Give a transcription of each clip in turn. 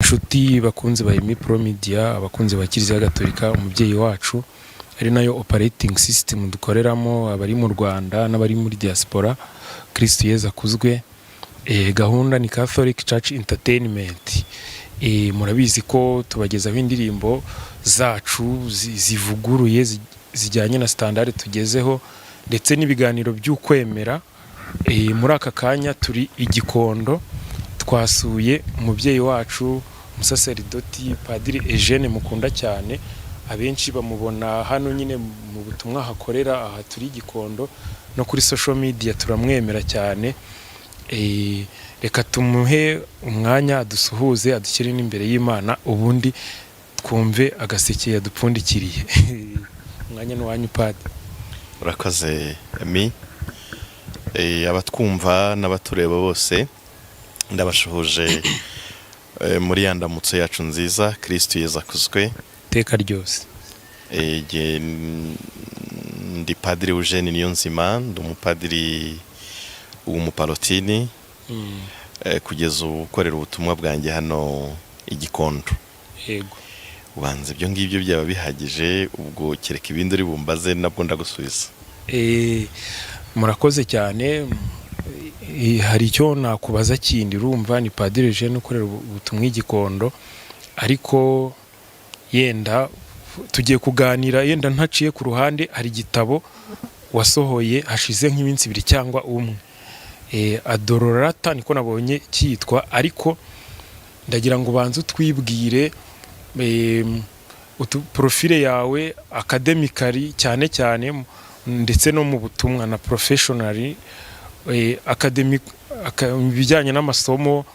inshuti bakunze ba Emi Pro Media, abakunze ba Kiliziya Gatolika umubyeyi wacu, ari nayo operating system dukoreramo, abari mu Rwanda n'abari muri diaspora. Kristo Yezu akuzwe. Gahunda ni Catholic Church Entertainment. Murabizi ko tubagezaho indirimbo zacu zivuguruye zijyanye na standard tugezeho, ndetse n'ibiganiro by'ukwemera. Muri aka kanya turi Igikondo, twasuye umubyeyi wacu umusaseridoti Padiri Eugene mukunda cyane, abenshi bamubona hano nyine mu butumwa hakorera aha turi Igikondo, no kuri social media turamwemera cyane. Reka tumuhe umwanya adusuhuze, adushyire n'imbere y'Imana, ubundi twumve agaseke yadupfundikiriye. Umwanya ni wanyu Padiri. Urakoze Emi. Abatwumva n'abatureba bose ndabashuhuje muri ya ndamutso yacu nziza. Kristo Yezu akuzwe iteka ryose. Ndi Padiri Eugene Niyonzima, ndi umupadiri w'umupalotini, kugeza ubu ukorera ubutumwa bwanjye hano Igikondo. Yego. Ubanza ibyo ngibyo byaba bihagije, ubwo kereka ibindi uri bumbaze nabwo ndagusubiza. Murakoze cyane. Hari icyo nakubaza kindi, urumva ni Padiri Eugene ukorera ubutumwa Igikondo, ariko yenda tugiye kuganira, yenda ntaciye ku ruhande. Hari igitabo wasohoye hashize nk'iminsi 2 cyangwa 1, Adororata niko nabonye cyitwa, ariko ndagira ngo banze twibwire profile yawe academically cyane ndetse no mu butumwa na professionally, academic bijyanye n'amasomo,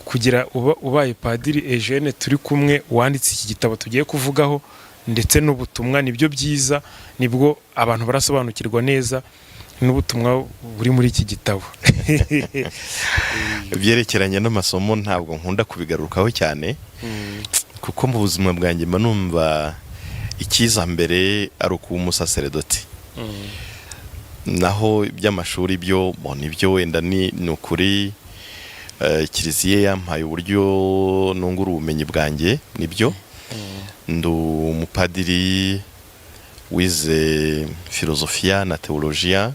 kugira ubaye Padiri Eugene turi kumwe wanditse iki gitabo tugiye kuvugaho, ndetse n'ubutumwa. Nibyo byiza, nibwo abantu barasobanukirwa neza n'ubutumwa buri muri iki gitabo. Byerekeranye n'amasomo ntabwo nkunda kubigarukaho cyane, kuko mu buzima bwanjye mba numva ikiza mbere ari ukuba umusaseredoti. Naho iby'amashuri byo nibyo wenda ni ukuri, Kiliziya yampaye uburyo nungura ubumenyi bwanjye, nibyo. Ndi umupadiri wize filozofiya na teolojiya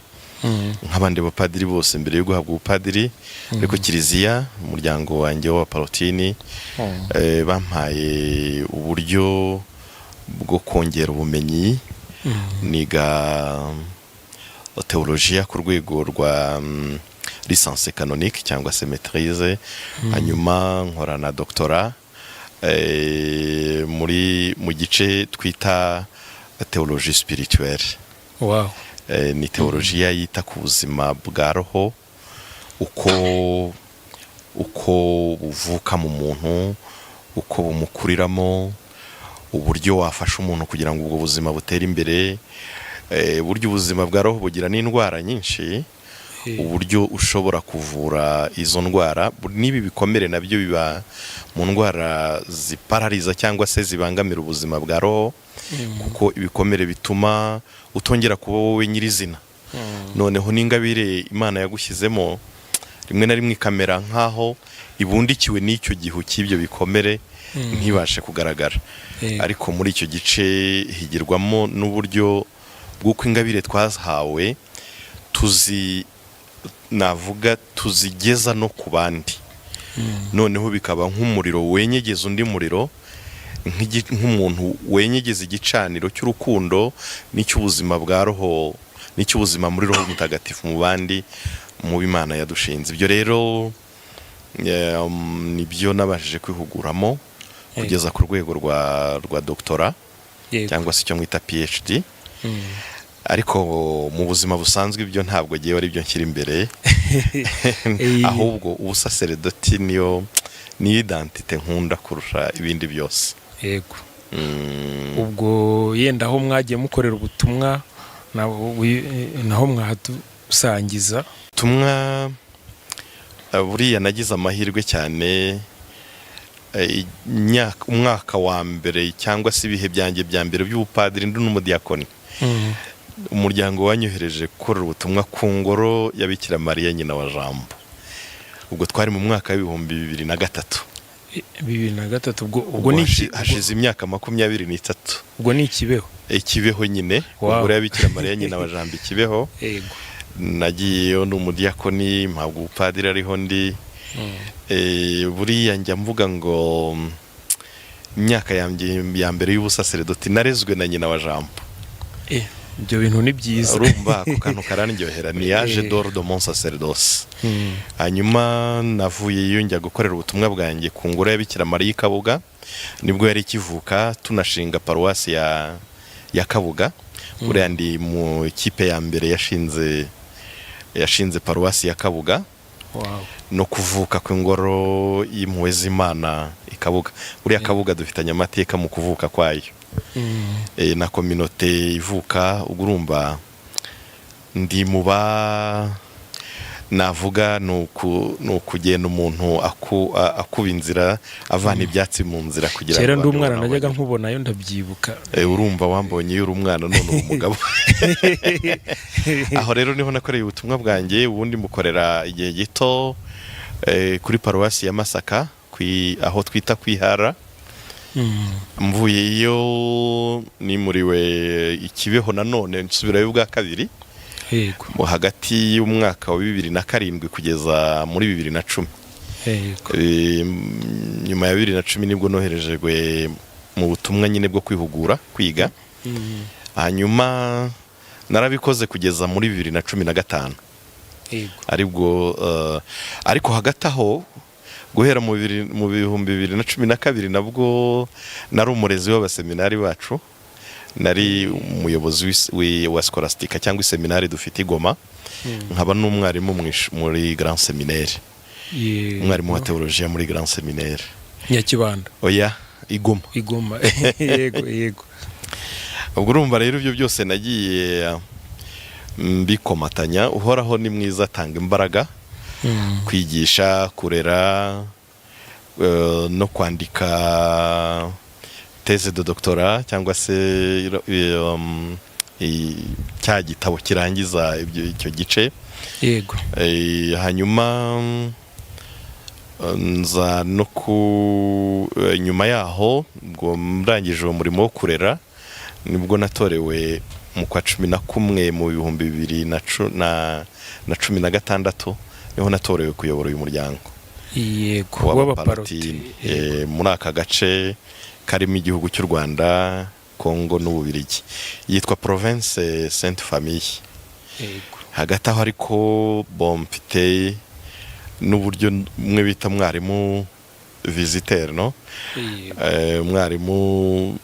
nk'abandi bapadiri bose mbere yo guhabwa ubupadiri, ariko Kiliziya umuryango wanjye w'abapalotini bampaye uburyo bwo kongera ubumenyi. Niga teolojiya ku rwego rwa licence canonique cyangwa se maîtrise, hanyuma nkora na doctorat mu gice twita théologie spirituelle. Wow. Ni teolojiya yita ku buzima bwa roho, uko buvuka mu muntu, uko bumukuriramo, uburyo wafasha umuntu kugira ngo ubwo buzima butere imbere, uburyo ubuzima bwa roho bugira n'indwara nyinshi, uburyo ushobora kuvura izo ndwara. Nibi bikomere nabyo biba mu ndwara ziparariza cyangwa se zibangamira ubuzima bwa roho, kuko ibikomere bituma utongera kuba wowe nyirizina. Noneho n'ingabire Imana yagushyizemo rimwe na rimwe ikamera nkaho ibundikiwe n'icyo gihu cy'ibyo bikomere, ntibashe kugaragara. Ariko muri icyo gice higirwamo n'uburyo bw'uko ingabire twahawe tuzigeza no ku bandi. Noneho bikaba nk'umuriro wenyegeza undi muriro, nk'umuntu wenyegeza igicaniro cy'urukundo n'icy'ubuzima bwa roho, n'icy'ubuzima muri roho mutagatifu mu bandi, mu Imana yadushinze. Ibyo rero nibyo nabashije kwihuguramo kugeza ku rwego rwa doctorat cyangwa se icyo mwita PhD. Ariko mu buzima busanzwe ibyo ntabwo giye ari byo nshyira imbere, ahubwo ubusaseredoti niyo identite nkunda kurusha ibindi byose. Yego. Ubwo yenda aho mwagiye mukorera ubutumwa naho mwadusangiza ubutumwa. Buriya nagize amahirwe cyane, umwaka wa mbere cyangwa se ibihe byanjye bya mbere by'ubupadiri ndi n'umudiyakoni, umuryango wanyohereje gukorera ubutumwa ku ngoro ya Bikira Mariya nyina wa Jambo. Ubwo twari mu mwaka wa 2003. 2003 ubwo ubwo ni iki hashize imyaka 23. ubwo ni Kibeho. Kibeho nyine ubwo Bikira Mariya nyina wa Jambo Kibeho. Yego. Nagiyeyo n'umudiyakoni mpabwa ubupadiri ariho ndi. Buriya njya mvuga ngo imyaka yanjye ya mbere y'ubusaserdoti narezwe na nyina wa Jambo. Ibyo bintu ni byiza. Urumva ako kantu karandyohera ni age d'or de mon sacerdoce. Hanyuma navuyeyo njya gukorera ubutumwa bwanjye ku ngoro ya Bikira Mariya Kabuga, nibwo yari kivuka tunashinga paruwasi ya Kabuga. Buriya ndi mu kipe ya mbere yashinze paruwasi ya Kabuga. Wow. No kuvuka kw'ingoro y'impuhwe z'Imana Kabuga. Buriya Kabuga dufitanye amateka mu kuvuka kwayo. Na communauté ivuka, urumva ndi muba navuga nukugenda umuntu akuba inzira avana ibyatsi mu nzira kugira ngo. Kera ndi umwana najyaga nkubonayo ndabyibuka. Urumva wambonye uri umwana none uri umugabo. Aho rero niho nakoreye ubutumwa bwanjye, ubundi mukorera igihe gito kuri paruwasi ya Masaka aho twita Kwihara. Mvuyeyo nimuriwe Kibeho nanone nsubirayo bwa kabiri. Yego. Hagati y'umwaka wa 2007 kugeza muri 2010. Yego. Nyuma ya 2010 nibwo noherejwe mu butumwa nyine bwo kwihugura kwiga. Hanyuma narabikoze kugeza muri 2015. Yego. Ariko hagati aho guhera mu 2012 nabwo nari umurezi w'abaseminari bacu, nari umuyobozi wa Scholastica cyangwa iseminari dufite Igoma. Nkaba n'umwarimu muri Grand Seminaire. Umwarimu wa teologiya muri Grand Seminaire Nyakibanda. Oya, Igoma. Yego. Ubwo urumva rero ibyo byose nagiye mbikomatanya. Uhoraho ni mwiza, atanga imbaraga. Kwigisha, kurera, no kwandika thèse de doctorat cyangwa se cya gitabo kirangiza icyo gice. Yego. Hanyuma nza no nyuma yaho ngo mrangije umurimo wo kurera nibwo natorewe mu kwa 11 mu 2016 niho natorewe kuyobora uyu muryango. Yego, w'abaparoti muri aka gace karimo igihugu cy'u Rwanda, Kongo n'Ububiligi, yitwa Province Sainte Famille. Yego. Hagati aho ariko mfite n'uburyo mwe bita mwarimu visiteur, no? Mwarimu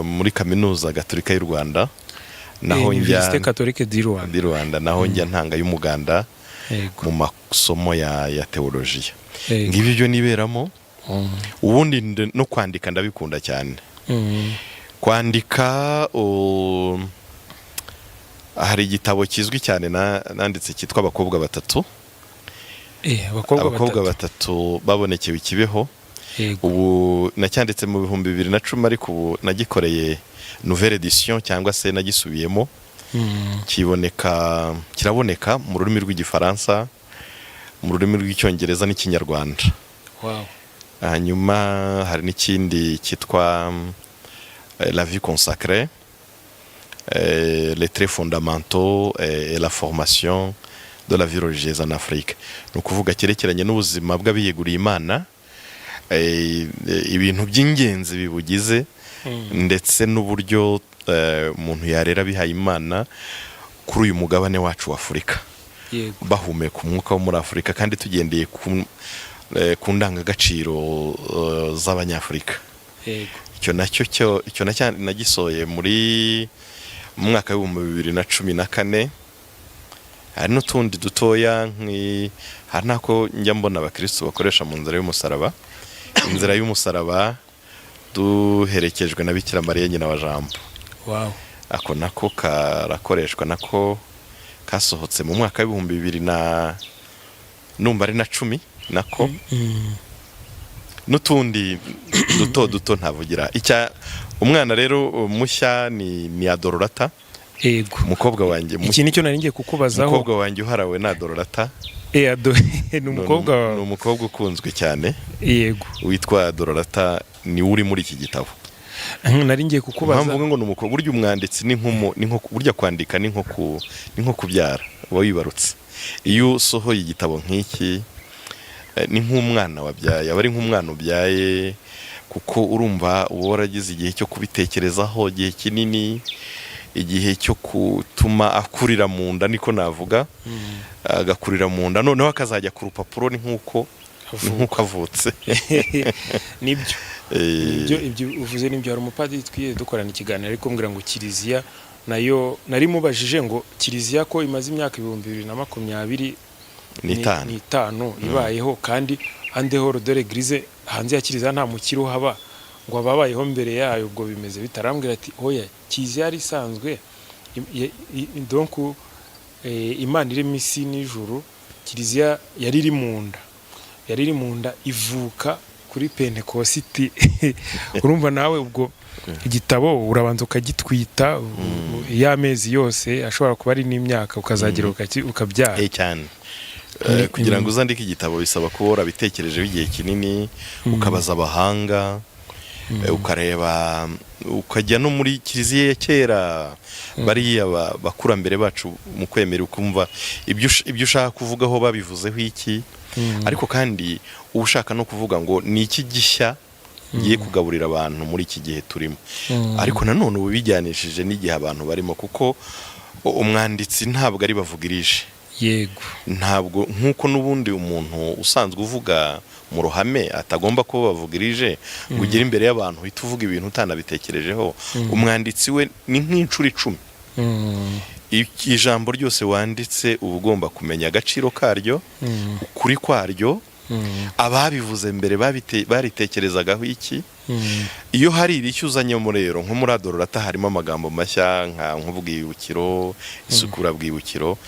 muri kaminuza Gatolika y'u Rwanda, naho njya Université Catholique du Rwanda, naho njya ntanga y'umuganda mu masomo ya teologiya. Ngibi byo niberamo. Ubundi no kwandika ndabikunda cyane. Kwandika hari igitabo kizwi cyane nanditse cyitwa Abakobwa Batatu. Abakobwa batatu babonekewe Kibeho. Ubu nacyanditse mu 2010 ariko ubu nagikoreye nouvelle édition cyangwa se nagisubiyemo. Kiraboneka mu rurimi rw'Igifaransa, mu rurimi rw'Icyongereza n'Ikinyarwanda. Wow. Hanyuma hari n'ikindi cyitwa La vie consacrée, les traits fondamentaux et la formation de la vie religieuse en Afrique. No kuvuga cyerekeranye n'ubuzima bw'abiyeguriye Imana, ibintu by'ingenzi bibugize, ndetse n'uburyo umuntu yarera bihaye Imana kuri uyu mugabane wacu wa Afurika. Bahumeka umwuka wo muri Afurika kandi tugendeye ku ndangagaciro z'Abanyafurika. Icyo nacyo nagisoye muri mwaka wa 2014. Hari n'utundi dutoya hari nako njya mbona abakristo bakoresha mu nzira y'umusaraba. Inzira y'umusaraba duherekejwe na Bikira Mariya nyina wa Jambo. Wow. Ako nako karakoreshwa, nako kasohotse mu mwaka wa 2010 nako. N'utundi duto ntavugira. Umwana rero mushya ni Adorata. Yego. Umukobwa wanjye iki nicyo nari ngiye kukubazaho. Umukobwa wanjye uharawe na Adorata. Ado ni umukobwa ni umukobwa ukunzwe cyane yego witwa Dorota, ni uri muri iki gitabo. nari ngiye kukubaza Mpamvu ngo ni umukobwa, burya umwanditsi ni nko burya kwandika ni nko kubyara, uba wibarutse. Iyo usohoye igitabo nk'iki ni nk'umwana wabyaye, aba ari nk'umwana ubyaye, kuko urumva uba waragize igihe cyo kubitekerezaho, igihe kinini, igihe cyo gutuma akurira mu nda, niko navuga, agakurira mu nda, noneho akazajya ku rupapuro ni nk'uko avutse. ibyo uvuze n'ibyo. Hari umupadiri twiye dukorana ikiganiro ariko mbwira ngo kiliziya nayo, nari mubajije ngo kiliziya ko imaze imyaka 2025 ibayeho, kandi andeho de l'Eglise, hanze ya kiliziya nta mukiro haba, ngo ababayeho mbere yayo ubwo bimeze bitarambwira ati oya, kiliziya yari isanzwe donc Imana iri misi n'ijuru, kiliziya yari iri mu nda ivuka kuri Pentecost. Urumva nawe ubwo igitabo urabanza ukagitwita y'amezi yose, ashobora kuba ari n'imyaka, ukazagira ukabyara cyane. Kugira ngo uzandike igitabo bisaba kuba warabitekereje igihe kinini, ukabaza abahanga, ukareba, ukajya no muri kiliziya ya kera, bariya bakurambere bacu mu kwemera, ukumva ibyo ushaka kuvugaho babivuzeho iki, ariko kandi uba ushaka no kuvuga ngo ni iki gishya ngiye kugaburira abantu muri iki gihe turimo, ariko nanone ubu bijyanishije n'igihe abantu barimo, kuko umwanditsi ntabwo ari bavugirije. Yego, ntabwo nk'uko n'ubundi umuntu usanzwe uvuga mu ruhame atagomba kuba bavugirije ngo ugere imbere y'abantu uhita uvuga ibintu utanabitekerejeho. Umwanditsi we ni nk'inshuro 10. Ijambo ryose wanditse uba ugomba kumenya agaciro karyo, ukuri kwaryo, ababivuze mbere baritekerezagaho iki. Iyo hari irishyu uzanyemo rero, nko muri Dorota harimo amagambo mashya nk'ubwibukiro, isukura bwibukiro,